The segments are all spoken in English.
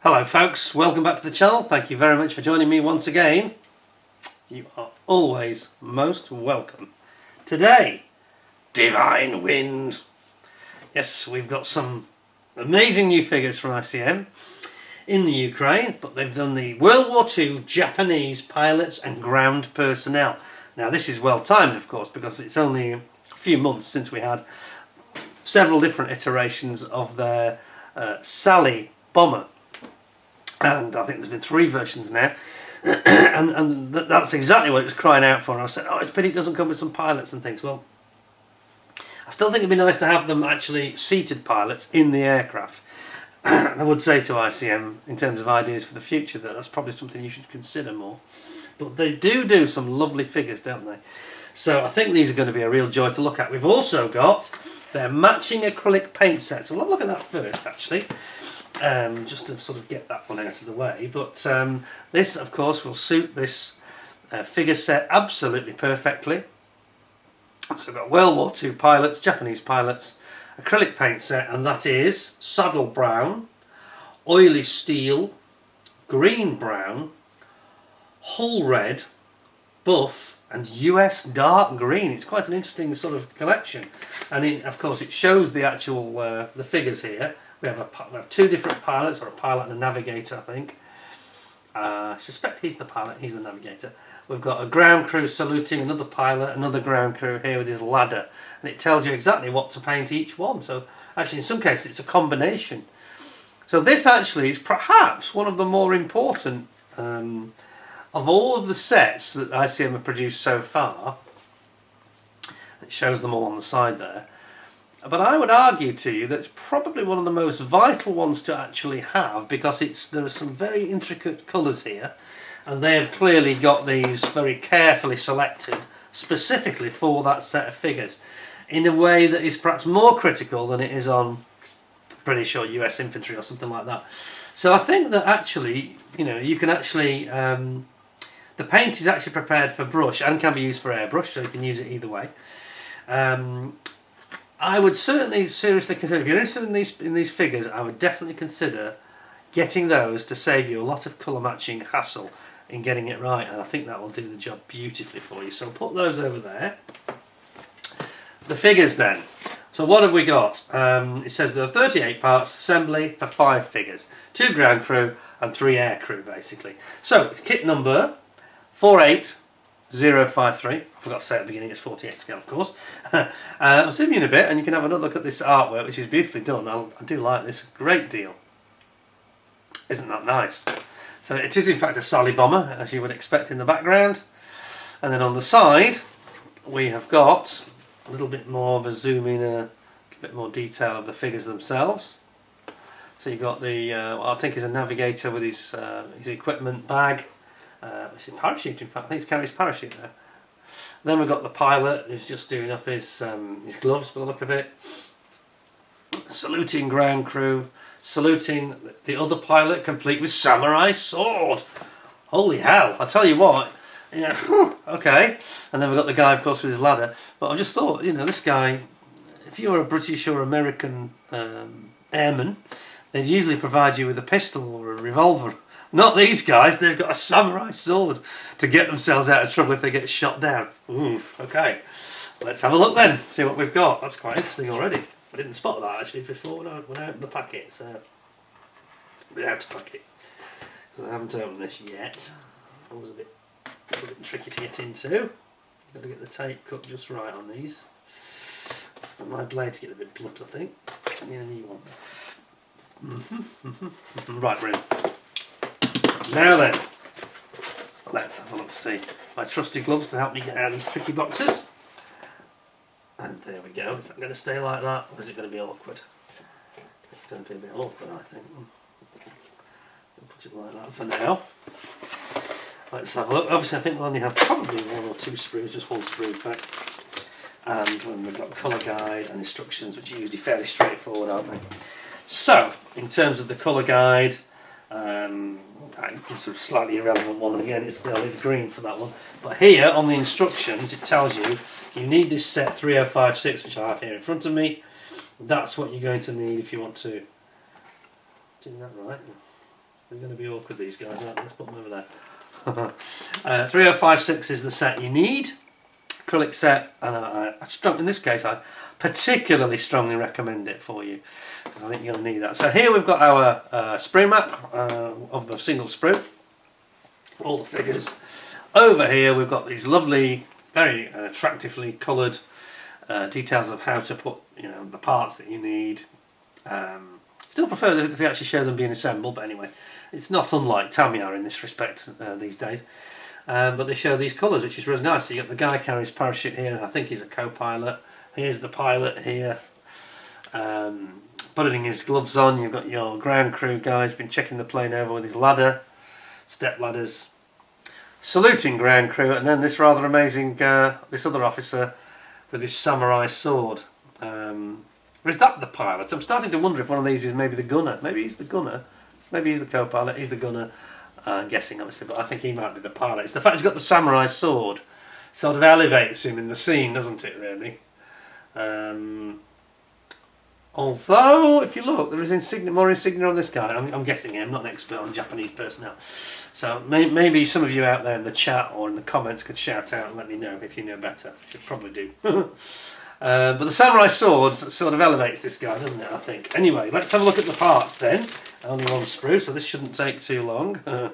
Hello folks, welcome back to the channel. Thank you very much for joining me once again. You are always most welcome. Today, Divine Wind. Yes, we've got some amazing new figures from ICM in the Ukraine, but they've done the World War II Japanese pilots and ground personnel. Now this is well timed, of course, because it's only a few months since we had several different iterations of their Sally bomber. And I think there's been 3 versions now, and that's exactly what it was crying out for. And I said, oh, it's a pity it doesn't come with some pilots and things. Well, I still think it'd be nice to have them actually seated pilots in the aircraft. And I would say to ICM, in terms of ideas for the future, that that's probably something you should consider more. But they do some lovely figures, don't they? So I think these are going to be a real joy to look at. We've also got their matching acrylic paint sets. So we'll look at that first, actually. Just to sort of get that one out of the way, but this of course will suit this figure set absolutely perfectly. So we've got World War II pilots, Japanese pilots, acrylic paint set, and that is saddle brown, oily steel, green brown, hull red, buff and US dark green. It's quite an interesting sort of collection, and of course it shows the actual the figures here. We have 2 different pilots, or a pilot and a navigator, I think. I suspect he's the pilot, he's the navigator. We've got a ground crew saluting another pilot, another ground crew here with his ladder. And it tells you exactly what to paint each one. So actually in some cases it's a combination. So this actually is perhaps one of the more important of all of the sets that ICM have produced so far. It shows them all on the side there. But I would argue to you that it's probably one of the most vital ones to actually have, because there are some very intricate colours here, and they have clearly got these very carefully selected specifically for that set of figures in a way that is perhaps more critical than it is on British or US infantry or something like that. So I think that actually, you know, you can actually the paint is actually prepared for brush and can be used for airbrush, so you can use it either way. I would certainly seriously consider, if you're interested in these figures, I would definitely consider getting those to save you a lot of colour matching hassle in getting it right, and I think that will do the job beautifully for you. So I'll put those over there. The figures then. So what have we got? It says there are 38 parts, assembly for 5 figures, 2 ground crew and 3 air crew basically. So it's kit number 48053. I forgot to say at the beginning it's 48 scale, of course. I'll zoom you in a bit and you can have another look at this artwork, which is beautifully done. I do like this a great deal. Isn't that nice? So it is in fact a Sally bomber, as you would expect in the background. And then on the side we have got a little bit more of a zoom in, a bit more detail of the figures themselves. So you've got the what I think is a navigator with his equipment bag. It's a parachute, in fact. I think he's carrying his parachute there. Then we've got the pilot who's just doing up his gloves by the look of it. Saluting ground crew, saluting the other pilot, complete with samurai sword. Holy hell! I tell you what. Yeah. Okay. And then we've got the guy, of course, with his ladder. But I just thought, you know, this guy, if you're a British or American airman, they'd usually provide you with a pistol or a revolver. Not these guys, they've got a samurai sword to get themselves out of trouble if they get shot down. Ooh, okay. Let's have a look then, see what we've got. That's quite interesting already. I didn't spot that actually before when I opened the packet. So, without a packet. Because I haven't opened this yet. It was a bit tricky to get into. Got to get the tape cut just right on these. And my blade's getting a bit blunt, I think. Yeah, new one. Right, we're in. Now then, let's have a look to see my trusty gloves to help me get out of these tricky boxes. And there we go. Is that going to stay like that, or is it going to be awkward? It's going to be a bit awkward, I think. I'll put it like that for now. Let's have a look. Obviously I think we'll only have probably 1 or 2 screws, just 1 screw in fact. And when we've got colour guide and instructions, which are usually fairly straightforward, aren't they? So, in terms of the colour guide, sort of slightly irrelevant one, again it's the olive green for that one, but here on the instructions it tells you you need this set 3056, which I have here in front of me. That's what you're going to need if you want to do that right. They're going to be awkward, these guys, aren't they? Let's put them over there. 3056 is the set you need. Acrylic set, and in this case I particularly strongly recommend it for you, because I think you'll need that. So here we've got our sprue map of the single sprue, all the figures. Over here we've got these lovely, very attractively coloured details of how to put, the parts that you need. Still prefer if they actually show them being assembled, but anyway, it's not unlike Tamiya in this respect these days. But they show these colours, which is really nice. So you got the guy carrying his parachute here. I think he's a co-pilot. Here's the pilot here, putting his gloves on. You've got your ground crew guy who's been checking the plane over with his ladder, step ladders, saluting ground crew, and then this rather amazing, this other officer with his samurai sword. Or is that the pilot? I'm starting to wonder if one of these is maybe the gunner. Maybe he's the gunner. Maybe he's the co-pilot. He's the gunner. I'm guessing, obviously, but I think he might be the pilot. It's the fact he's got the samurai sword, sort of elevates him in the scene, doesn't it, really? Although, if you look, there is more insignia on this guy. I'm guessing here, I'm not an expert on Japanese personnel. So maybe some of you out there in the chat or in the comments could shout out and let me know if you know better. Should probably do. But the samurai sword sort of elevates this guy, doesn't it, I think? Anyway, let's have a look at the parts then. Only one sprue, so this shouldn't take too long. It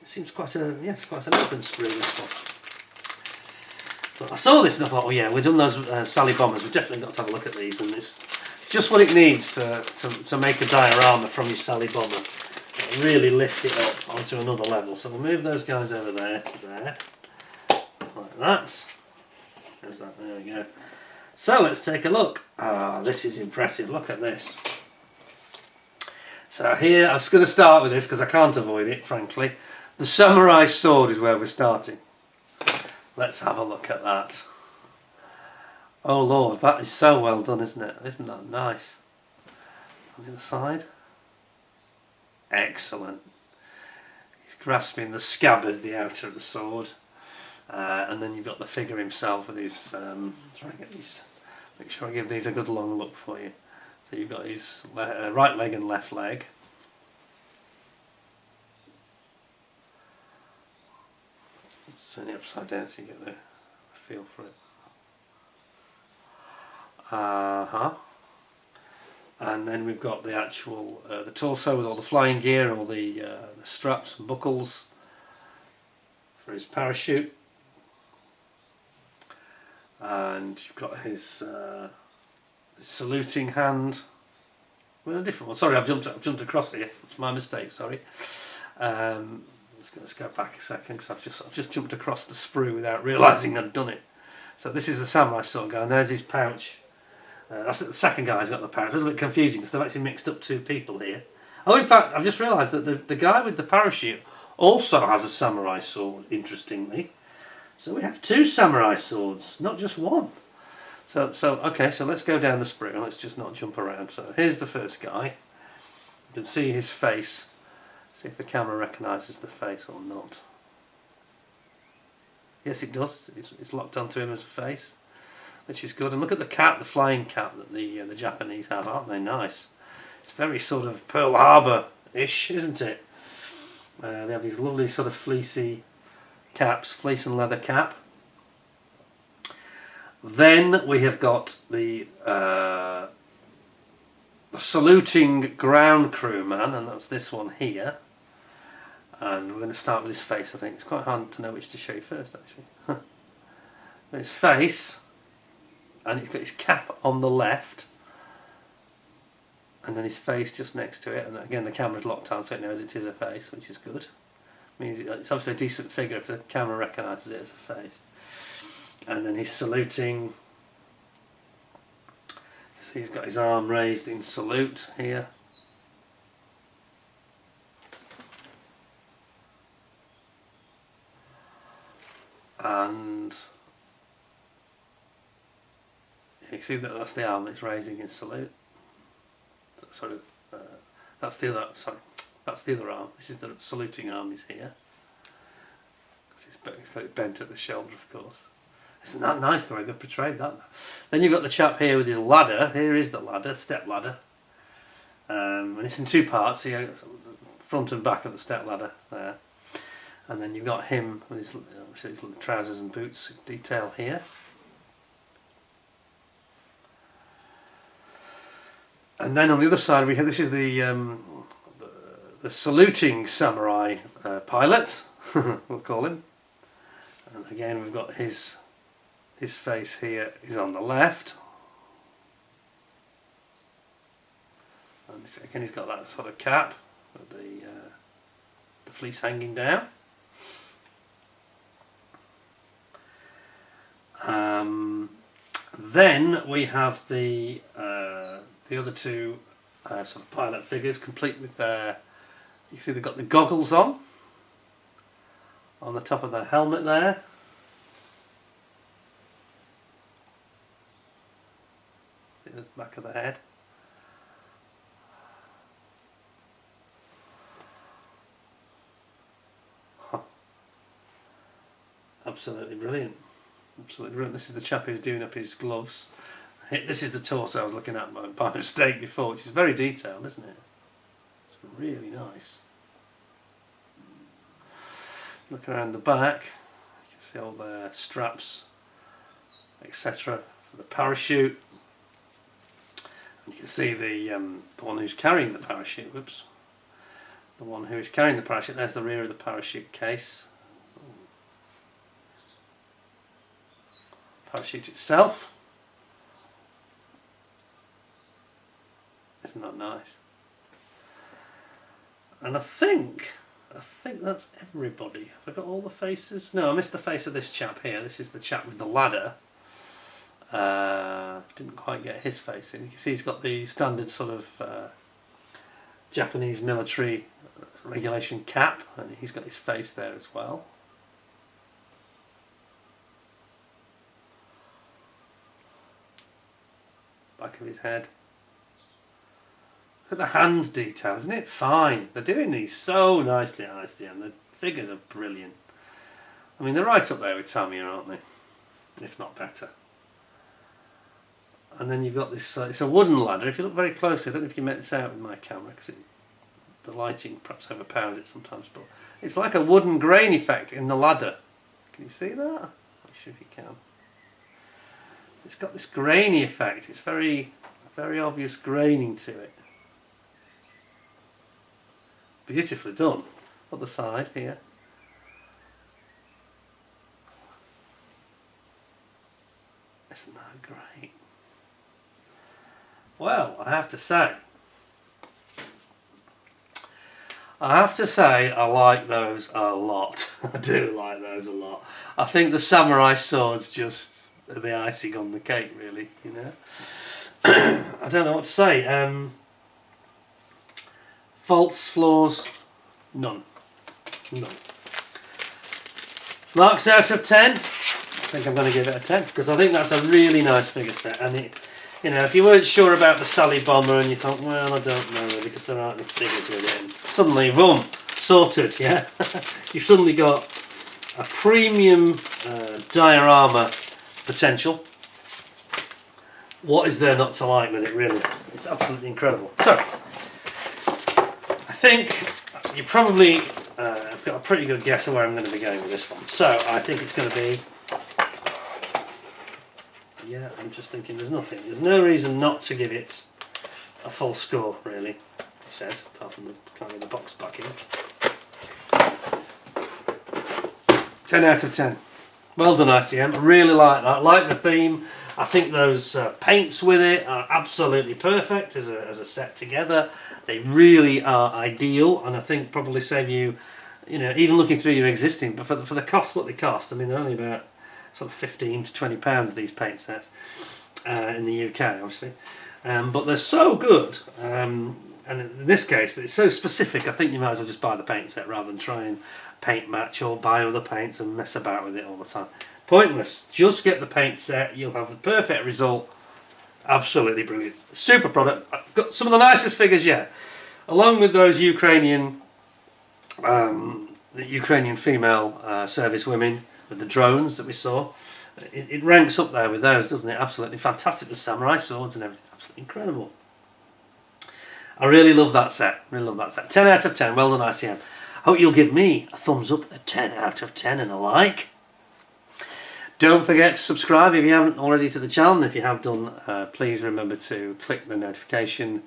seems quite an open sprue, this one. But I saw this and I thought, oh yeah, we've done those Sally bombers, we've definitely got to have a look at these, and it's just what it needs to make a diorama from your Sally bomber. It'll really lift it up onto another level. So we'll move those guys over there to there. Like that. There's that, there we go. So let's take a look. This is impressive, look at this. So here, I'm just going to start with this because I can't avoid it, frankly. The samurai sword is where we're starting. Let's have a look at that. Oh Lord, that is so well done, isn't it? Isn't that nice? On the other side. Excellent. He's grasping the scabbard, the outer of the sword. And then you've got the figure himself with his, try and get these, make sure I give these a good long look for you. So you've got his right leg and left leg. Turn it upside down so you get the feel for it. And then we've got the actual, the torso with all the flying gear, all the straps and buckles for his parachute. And you've got his saluting hand. Well, a different one. Sorry, I've jumped across here. It's my mistake. Sorry. Let's go back a second because I've just jumped across the sprue without realising I'd done it. So this is the samurai sword guy, and there's his pouch. That's the second guy's got the pouch. It's a little bit confusing because they've actually mixed up two people here. Oh, in fact, I've just realised that the guy with the parachute also has a samurai sword. Interestingly. So we have two samurai swords, not just one. So okay, so let's go down the sprue and let's just not jump around. So here's the first guy. You can see his face. See if the camera recognises the face or not. Yes, it does. It's locked onto him as a face, which is good. And look at the cap, the flying cap that the Japanese have. Aren't they nice? It's very sort of Pearl Harbor-ish, isn't it? They have these lovely sort of fleecy caps, fleece and leather cap. Then we have got the saluting ground crew man, and that's this one here. And we're going to start with his face. I think it's quite hard to know which to show you first, actually. His face, and he's got his cap on the left, and then his face just next to it. And again, the camera's locked on, so it knows it is a face, which is good. Means it's obviously a decent figure if the camera recognises it as a face. And then he's saluting. So he's got his arm raised in salute here. And you can see that that's the arm it's raising in salute. Sorry, that's the other. Sorry, that's the other arm. This is the saluting arm. Is here. He's got it bent at the shoulder, of course. Isn't that nice the way they've portrayed that? Then you've got the chap here with his ladder. Here is the ladder, step ladder. and it's in two parts. So front and back of the step ladder there, and then you've got him with his little trousers and boots detail here. And then on the other side we have, this is the saluting samurai pilot, we'll call him. And again we've got his face here is on the left. And again he's got that sort of cap with the fleece hanging down. Then we have the other two sort of pilot figures, complete with their. You see they've got the goggles on the top of their helmet there. See the back of the head. Absolutely brilliant. Absolutely brilliant. This is the chap who's doing up his gloves. This is the torso I was looking at by mistake before, which is very detailed, isn't it? It's really nice. Look around the back, you can see all the straps, etc. for the parachute. And you can see the one who's carrying the parachute. Whoops. The one who is carrying the parachute. There's the rear of the parachute case. Parachute itself. Isn't that nice? And I think that's everybody. Have I got all the faces? No, I missed the face of this chap here. This is the chap with the ladder. Didn't quite get his face in. You can see he's got the standard sort of Japanese military regulation cap, and he's got his face there as well. Back of his head. Look at the hand detail, isn't it fine? They're doing these so nicely at ICM. The figures are brilliant. I mean, they're right up there with Tamiya, aren't they? If not better. And then you've got this, it's a wooden ladder. If you look very closely, I don't know if you make this out with my camera, because the lighting perhaps overpowers it sometimes, but it's like a wooden grain effect in the ladder. Can you see that? I'm not sure if you can. It's got this grainy effect. It's very obvious graining to it. Beautifully done. Other side here. Isn't that great? Well, I have to say I like those a lot. I do like those a lot. I think the samurai swords just are the icing on the cake, really, you know. I don't know what to say. Faults, flaws, none. Marks out of 10. I think I'm going to give it a 10 because I think that's a really nice figure set. And it, you know, if you weren't sure about the Sally Bomber and you thought, well, I don't know really because there aren't any figures with it, and suddenly, boom, sorted. Yeah, you've suddenly got a premium diorama potential. What is there not to like with it, really? It's absolutely incredible. So, I think you probably have got a pretty good guess of where I'm going to be going with this one. So, I think it's going to be... Yeah, I'm just thinking there's no reason not to give it a full score, really, he says, apart from the kind of the box backing. 10 out of 10. Well done, ICM. I really like that. I like the theme. I think those paints with it are absolutely perfect as a set together. They really are ideal, and I think probably save you, you know, even looking through your existing. But for the cost, what they cost, I mean, they're only about sort of £15 to £20 these paint sets in the UK, obviously. But they're so good, and in this case, it's so specific. I think you might as well just buy the paint set rather than try and paint match or buy other paints and mess about with it all the time. Pointless. Just get the paint set. You'll have the perfect result. Absolutely brilliant. Super product. I've got some of the nicest figures yet. Along with those Ukrainian female service women with the drones that we saw. It ranks up there with those, doesn't it? Absolutely fantastic. The samurai swords and everything. Absolutely incredible. I really love that set. Really love that set. 10 out of 10. Well done, ICM. Hope you'll give me a thumbs up, a 10 out of 10 and a like. Don't forget to subscribe if you haven't already to the channel. And if you have done, please remember to click the notification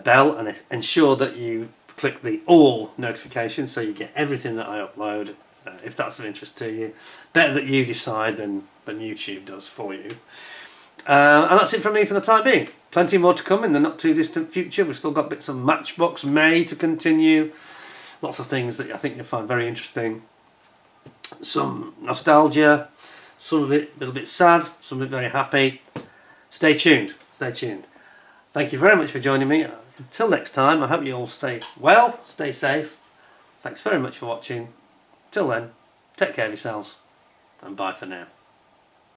bell and ensure that you click the all notifications so you get everything that I upload, if that's of interest to you. Better that you decide than YouTube does for you. And that's it from me for the time being. Plenty more to come in the not too distant future. We've still got bits of Matchbox May to continue. Lots of things that I think you'll find very interesting. Some nostalgia, some of it a little bit sad, some of it very happy. Stay tuned. Stay tuned. Thank you very much for joining me. Until next time, I hope you all stay well, stay safe. Thanks very much for watching. Till then, take care of yourselves and bye for now.